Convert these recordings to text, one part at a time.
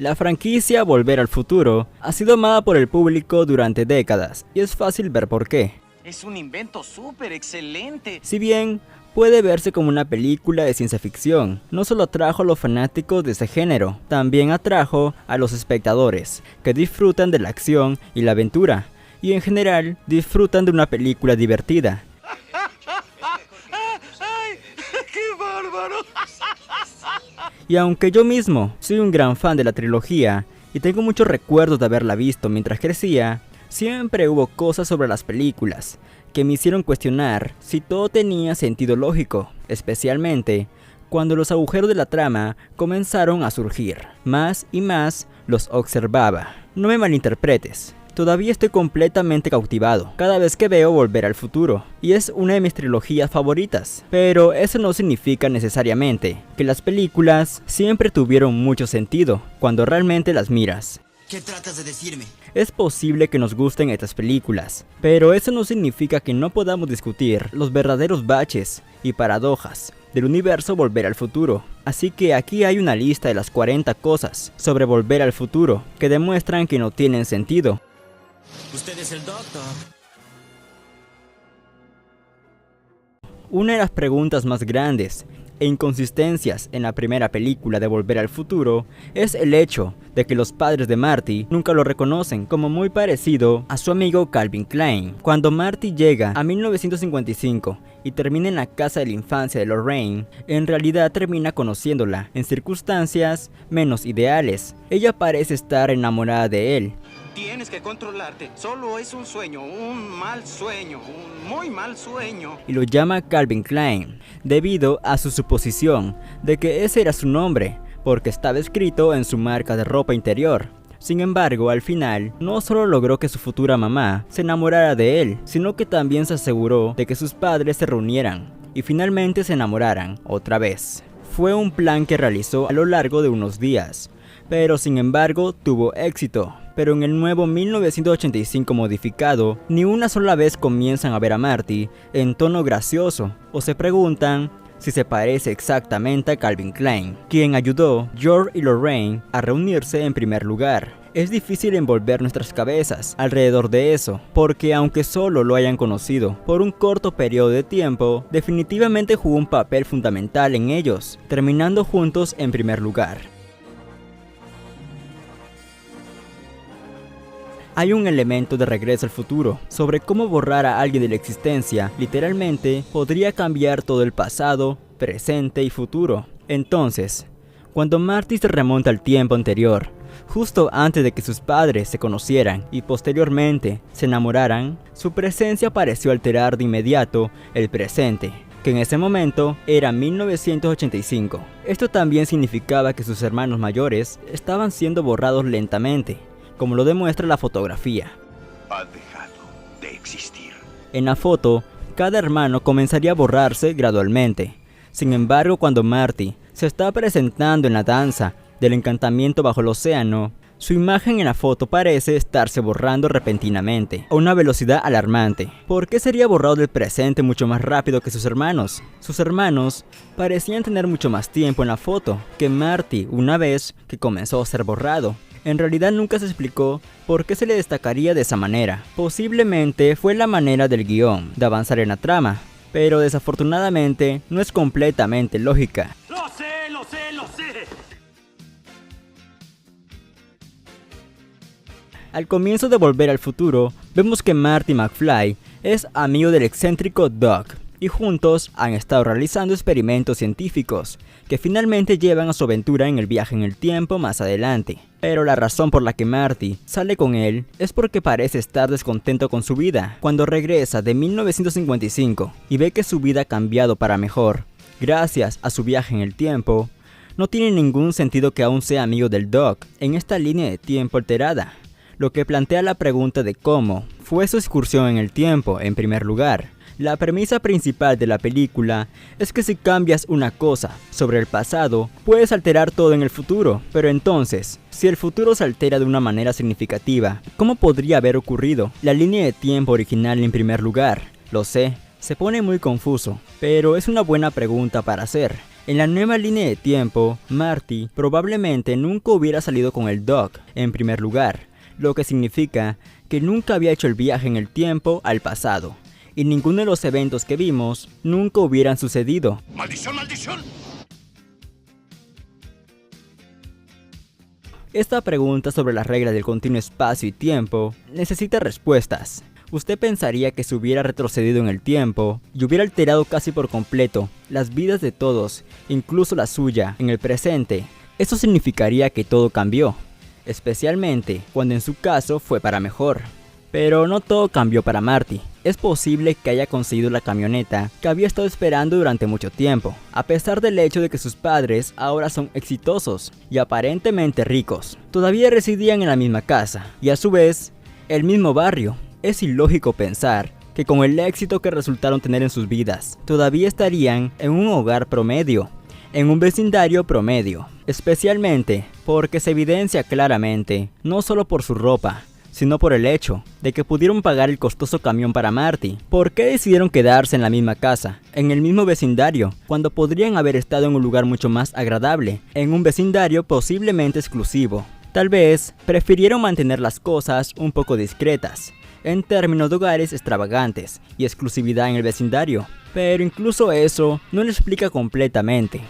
La franquicia Volver al Futuro ha sido amada por el público durante décadas y es fácil ver por qué. Es un invento súper excelente. Si bien puede verse como una película de ciencia ficción, no solo atrajo a los fanáticos de ese género, también atrajo a los espectadores, que disfrutan de la acción y la aventura, y en general disfrutan de una película divertida. ¡Ay! ¡Qué bárbaro! Y aunque yo mismo soy un gran fan de la trilogía y tengo muchos recuerdos de haberla visto mientras crecía, siempre hubo cosas sobre las películas que me hicieron cuestionar si todo tenía sentido lógico, especialmente cuando los agujeros de la trama comenzaron a surgir. Más y más los observaba. No me malinterpretes. Todavía estoy completamente cautivado cada vez que veo Volver al Futuro, y es una de mis trilogías favoritas. Pero eso no significa necesariamente que las películas siempre tuvieron mucho sentido cuando realmente las miras. ¿Qué tratas de decirme? Es posible que nos gusten estas películas, pero eso no significa que no podamos discutir los verdaderos baches y paradojas del universo Volver al Futuro. Así que aquí hay una lista de las 40 cosas sobre Volver al Futuro que demuestran que no tienen sentido. Usted es el doctor. Una de las preguntas más grandes e inconsistencias en la primera película de Volver al Futuro es el hecho de que los padres de Marty nunca lo reconocen como muy parecido a su amigo Calvin Klein. Cuando Marty llega a 1955 y termina en la casa de la infancia de Lorraine, en realidad termina conociéndola en circunstancias menos ideales. Ella parece estar enamorada de él. Tienes que controlarte. Solo es un sueño, un mal sueño, un muy mal sueño. Y lo llama Calvin Klein, debido a su suposición de que ese era su nombre, porque estaba escrito en su marca de ropa interior. Sin embargo, al final, no solo logró que su futura mamá se enamorara de él, sino que también se aseguró de que sus padres se reunieran y finalmente se enamoraran otra vez. Fue un plan que realizó a lo largo de unos días, pero sin embargo tuvo éxito. Pero en el nuevo 1985 modificado, ni una sola vez comienzan a ver a Marty en tono gracioso, o se preguntan si se parece exactamente a Calvin Klein, quien ayudó George y Lorraine a reunirse en primer lugar. Es difícil envolver nuestras cabezas alrededor de eso, porque aunque solo lo hayan conocido por un corto periodo de tiempo, definitivamente jugó un papel fundamental en ellos, terminando juntos en primer lugar. Hay un elemento de Regreso al Futuro sobre cómo borrar a alguien de la existencia literalmente podría cambiar todo el pasado, presente y futuro. Entonces, cuando Marty se remonta al tiempo anterior, justo antes de que sus padres se conocieran y posteriormente se enamoraran, su presencia pareció alterar de inmediato el presente, que en ese momento era 1985. Esto también significaba que sus hermanos mayores estaban siendo borrados lentamente, como lo demuestra la fotografía. Ha dejado de existir. En la foto, cada hermano comenzaría a borrarse gradualmente. Sin embargo, cuando Marty se está presentando en la danza del encantamiento bajo el océano, su imagen en la foto parece estarse borrando repentinamente, a una velocidad alarmante. ¿Por qué sería borrado del presente mucho más rápido que sus hermanos? Sus hermanos parecían tener mucho más tiempo en la foto que Marty una vez que comenzó a ser borrado. En realidad nunca se explicó por qué se le destacaría de esa manera. Posiblemente fue la manera del guión de avanzar en la trama, pero desafortunadamente no es completamente lógica. ¡Lo sé, lo sé, lo sé! Al comienzo de Volver al Futuro, vemos que Marty McFly es amigo del excéntrico Doc, y juntos han estado realizando experimentos científicos que finalmente llevan a su aventura en el viaje en el tiempo más adelante. Pero la razón por la que Marty sale con él es porque parece estar descontento con su vida. Cuando regresa de 1955 y ve que su vida ha cambiado para mejor gracias a su viaje en el tiempo, no tiene ningún sentido que aún sea amigo del Doc en esta línea de tiempo alterada, lo que plantea la pregunta de cómo fue su excursión en el tiempo en primer lugar. La premisa principal de la película es que si cambias una cosa sobre el pasado, puedes alterar todo en el futuro. Pero entonces, si el futuro se altera de una manera significativa, ¿cómo podría haber ocurrido la línea de tiempo original en primer lugar? Lo sé, se pone muy confuso, pero es una buena pregunta para hacer. En la nueva línea de tiempo, Marty probablemente nunca hubiera salido con el Doc, en primer lugar, lo que significa que nunca había hecho el viaje en el tiempo al pasado, y ninguno de los eventos que vimos nunca hubieran sucedido. ¡Maldición, maldición! Esta pregunta sobre las reglas del continuo espacio y tiempo necesita respuestas. Usted pensaría que se hubiera retrocedido en el tiempo y hubiera alterado casi por completo las vidas de todos, incluso la suya, en el presente. Eso significaría que todo cambió, especialmente cuando en su caso fue para mejor. Pero no todo cambió para Marty. Es posible que haya conseguido la camioneta que había estado esperando durante mucho tiempo, a pesar del hecho de que sus padres ahora son exitosos y aparentemente ricos. Todavía residían en la misma casa y a su vez, el mismo barrio. Es ilógico pensar que con el éxito que resultaron tener en sus vidas, todavía estarían en un hogar promedio, en un vecindario promedio, especialmente porque se evidencia claramente, no solo por su ropa, sino por el hecho de que pudieron pagar el costoso camión para Marty. ¿Por qué decidieron quedarse en la misma casa, en el mismo vecindario, cuando podrían haber estado en un lugar mucho más agradable, en un vecindario posiblemente exclusivo? Tal vez prefirieron mantener las cosas un poco discretas, en términos de hogares extravagantes y exclusividad en el vecindario, pero incluso eso no lo explica completamente.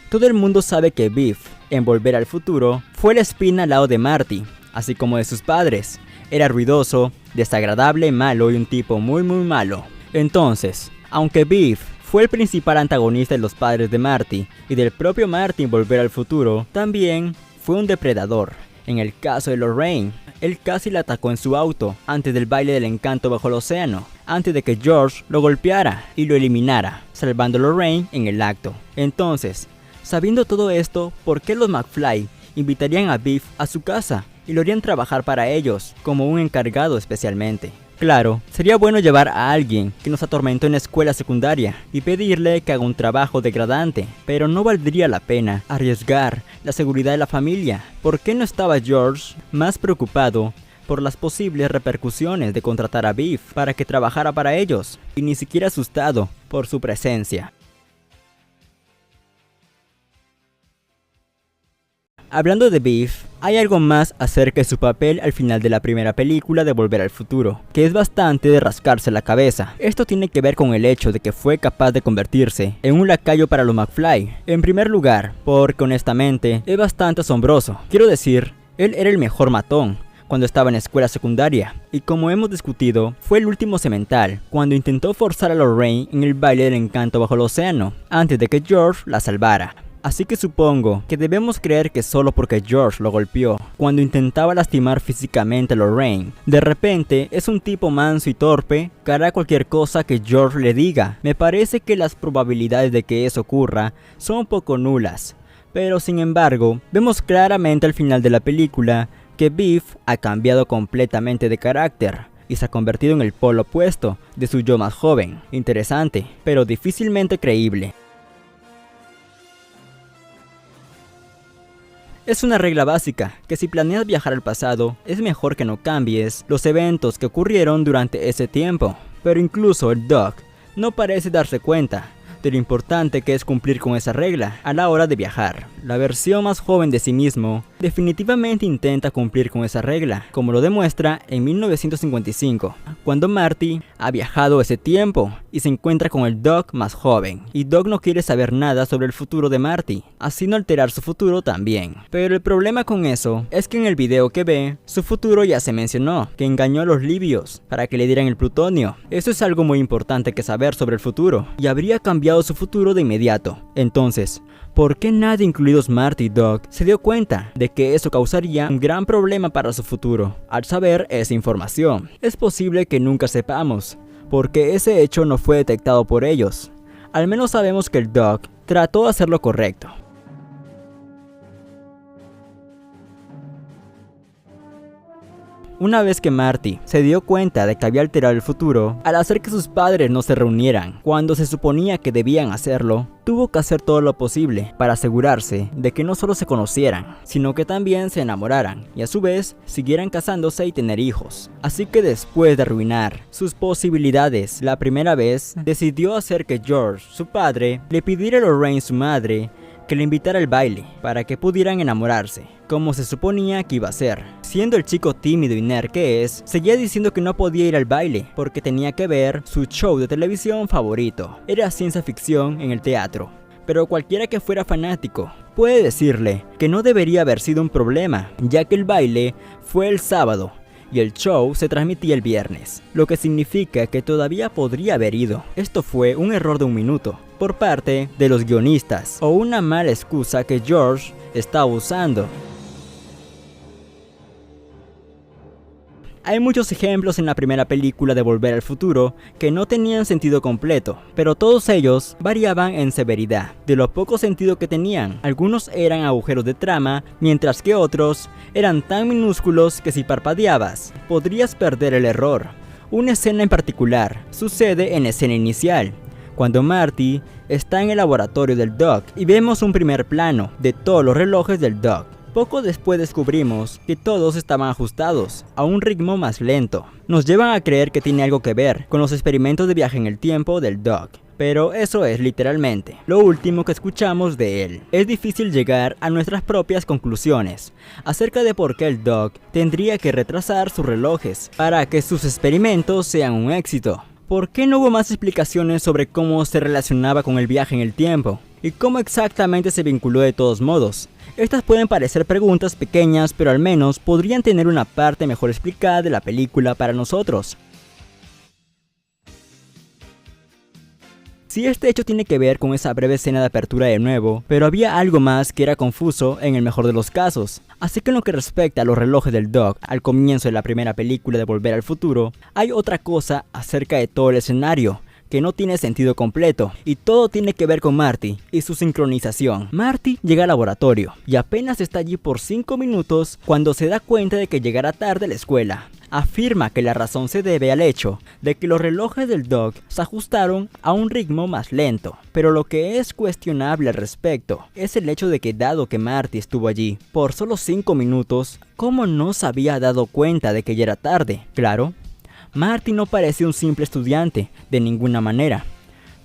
Todo el mundo sabe que Biff, en Volver al Futuro, fue la espina al lado de Marty, así como de sus padres. Era ruidoso, desagradable, malo y un tipo muy malo. Entonces, aunque Biff fue el principal antagonista de los padres de Marty y del propio Marty en Volver al Futuro, también fue un depredador. En el caso de Lorraine, él casi la atacó en su auto antes del baile del encanto bajo el océano, antes de que George lo golpeara y lo eliminara, salvando a Lorraine en el acto. Entonces, sabiendo todo esto, ¿por qué los McFly invitarían a Biff a su casa y lo harían trabajar para ellos, como un encargado especialmente? Claro, sería bueno llevar a alguien que nos atormentó en la escuela secundaria y pedirle que haga un trabajo degradante, pero no valdría la pena arriesgar la seguridad de la familia. ¿Por qué no estaba George más preocupado por las posibles repercusiones de contratar a Biff para que trabajara para ellos, y ni siquiera asustado por su presencia? Hablando de Biff, hay algo más acerca de su papel al final de la primera película de Volver al Futuro, que es bastante de rascarse la cabeza. Esto tiene que ver con el hecho de que fue capaz de convertirse en un lacayo para los McFly. En primer lugar, porque honestamente es bastante asombroso. Quiero decir, él era el mejor matón cuando estaba en la escuela secundaria, y como hemos discutido, fue el último semental cuando intentó forzar a Lorraine en el baile del encanto bajo el océano, antes de que George la salvara. Así que supongo que debemos creer que solo porque George lo golpeó cuando intentaba lastimar físicamente a Lorraine, de repente es un tipo manso y torpe que hará cualquier cosa que George le diga. Me parece que las probabilidades de que eso ocurra son un poco nulas, pero sin embargo, vemos claramente al final de la película que Biff ha cambiado completamente de carácter y se ha convertido en el polo opuesto de su yo más joven. Interesante, pero difícilmente creíble. Es una regla básica, que si planeas viajar al pasado, es mejor que no cambies los eventos que ocurrieron durante ese tiempo. Pero incluso el Doc no parece darse cuenta de lo importante que es cumplir con esa regla a la hora de viajar. La versión más joven de sí mismo definitivamente intenta cumplir con esa regla, como lo demuestra en 1955, cuando Marty ha viajado ese tiempo y se encuentra con el Doc más joven, y Doc no quiere saber nada sobre el futuro de Marty, así no alterar su futuro también. Pero el problema con eso es que en el video que ve, su futuro ya se mencionó, que engañó a los libios para que le dieran el plutonio. Eso es algo muy importante que saber sobre el futuro, y habría cambiado su futuro de inmediato. Entonces, ¿por qué nadie, incluidos Marty y Doc, se dio cuenta de que eso causaría un gran problema para su futuro? Al saber esa información, es posible que nunca sepamos, porque ese hecho no fue detectado por ellos. Al menos sabemos que el Doc trató de hacer lo correcto. Una vez que Marty se dio cuenta de que había alterado el futuro, al hacer que sus padres no se reunieran cuando se suponía que debían hacerlo, tuvo que hacer todo lo posible para asegurarse de que no solo se conocieran, sino que también se enamoraran y a su vez siguieran casándose y tener hijos. Así que después de arruinar sus posibilidades la primera vez, decidió hacer que George, su padre, le pidiera a Lorraine, su madre, que le invitara al baile para que pudieran enamorarse, como se suponía que iba a ser. Siendo el chico tímido y nerd que es, seguía diciendo que no podía ir al baile porque tenía que ver su show de televisión favorito. Era ciencia ficción en el teatro, pero cualquiera que fuera fanático puede decirle que no debería haber sido un problema, ya que el baile fue el sábado y el show se transmitía el viernes, lo que significa que todavía podría haber ido. Esto fue un error de un minuto por parte de los guionistas, o una mala excusa que George estaba usando. Hay muchos ejemplos en la primera película de Volver al Futuro que no tenían sentido completo, pero todos ellos variaban en severidad de lo poco sentido que tenían. Algunos eran agujeros de trama, mientras que otros eran tan minúsculos que si parpadeabas, podrías perder el error. Una escena en particular sucede en la escena inicial, cuando Marty está en el laboratorio del Doc y vemos un primer plano de todos los relojes del Doc. Poco después descubrimos que todos estaban ajustados a un ritmo más lento. Nos llevan a creer que tiene algo que ver con los experimentos de viaje en el tiempo del Doc, pero eso es literalmente lo último que escuchamos de él. Es difícil llegar a nuestras propias conclusiones acerca de por qué el Doc tendría que retrasar sus relojes para que sus experimentos sean un éxito. ¿Por qué no hubo más explicaciones sobre cómo se relacionaba con el viaje en el tiempo? ¿Y cómo exactamente se vinculó de todos modos? Estas pueden parecer preguntas pequeñas, pero al menos podrían tener una parte mejor explicada de la película para nosotros. Si este hecho tiene que ver con esa breve escena de apertura de nuevo, pero había algo más que era confuso en el mejor de los casos. Así que en lo que respecta a los relojes del Doc al comienzo de la primera película de Volver al Futuro, hay otra cosa acerca de todo el escenario que no tiene sentido completo, y todo tiene que ver con Marty y su sincronización. Marty llega al laboratorio y apenas está allí por 5 minutos cuando se da cuenta de que llegará tarde a la escuela. Afirma que la razón se debe al hecho de que los relojes del Doc se ajustaron a un ritmo más lento, pero lo que es cuestionable al respecto es el hecho de que dado que Marty estuvo allí por solo 5 minutos, ¿cómo no se había dado cuenta de que ya era tarde? Claro, Marty no parecía un simple estudiante de ninguna manera,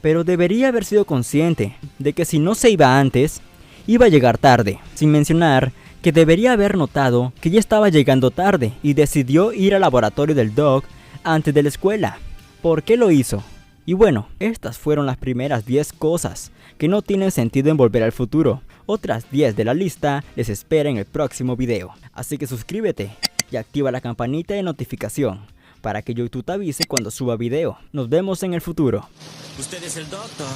pero debería haber sido consciente de que si no se iba antes, iba a llegar tarde, sin mencionar que debería haber notado que ya estaba llegando tarde y decidió ir al laboratorio del Doc antes de la escuela. ¿Por qué lo hizo? Y bueno, estas fueron las primeras 10 cosas que no tienen sentido en Volver al Futuro. Otras 10 de la lista les espera en el próximo video, así que suscríbete y activa la campanita de notificación para que YouTube te avise cuando suba video. Nos vemos en el futuro. Usted es el doctor.